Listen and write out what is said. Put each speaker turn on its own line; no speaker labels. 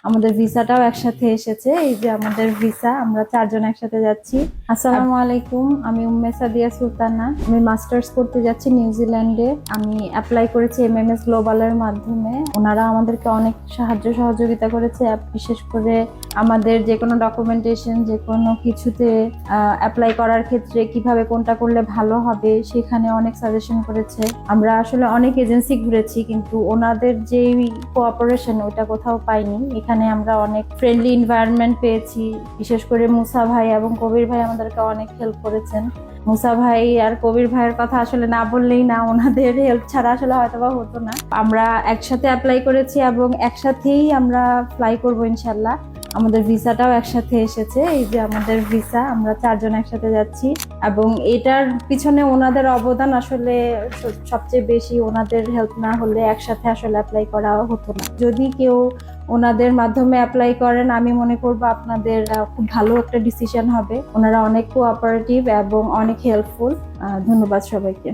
আমাদের ভিসাটাও একসাথে এসেছে। এই যে আমাদের ভিসা, আমরা 4 জন একসাথে যাচ্ছি। আসসালামু আলাইকুম, আমি উম্মে সাদিয়া সুলতানা। আমি মাস্টার্স করতে যাচ্ছি নিউজিল্যান্ডে। আমি অ্যাপ্লাই করেছি MMS গ্লোবালের মাধ্যমে। ওনারা আমাদেরকে অনেক সাহায্য সহযোগিতা করেছে, বিশেষ করে আমাদের যে কোনো ডকুমেন্টেশন, যে কোনো কিছুতে অ্যাপ্লাই করার ক্ষেত্রে কিভাবে কোনটা করলে ভালো হবে সেখানে অনেক সাজেশন করেছে। আমরা আসলে অনেক এজেন্সি ঘুরেছি, কিন্তু ওনাদের যে কোঅপারেশন ওইটা কোথাও পাইনি। এখানে আমরা অনেক ফ্রেন্ডলি এনভায়রনমেন্ট পেয়েছি। বিশেষ করে মুসা ভাই এবং কবির ভাই আমাদেরকে অনেক হেল্প করেছেন। মুসা ভাই আর কবির ভাইয়ের কথা আসলে না বললেই না, ওনাদের হেল্প ছাড়া আসলে হয়তোবা হতো না। আমরা একসাথে অ্যাপ্লাই করেছি এবং একসাথেই আমরা ফ্লাই করবো ইনশাল্লাহ। আমাদের ভিসাটাও একসাথে এসেছে। এই যে আমাদের ভিসা, আমরা 4 জন একসাথে যাচ্ছি এবং এটার পিছনে ওনাদের অবদান আসলে সবচেয়ে বেশি। ওনাদের হেল্প না হলে একসাথে আসলে অ্যাপ্লাই করা হতো না। যদি কেউ ওনাদের মাধ্যমে অ্যাপ্লাই করেন, আমি মনে করবো আপনাদের খুব ভালো একটা ডিসিশন হবে। ওনারা অনেক কোঅপারেটিভ এবং অনেক হেল্পফুল। ধন্যবাদ সবাইকে।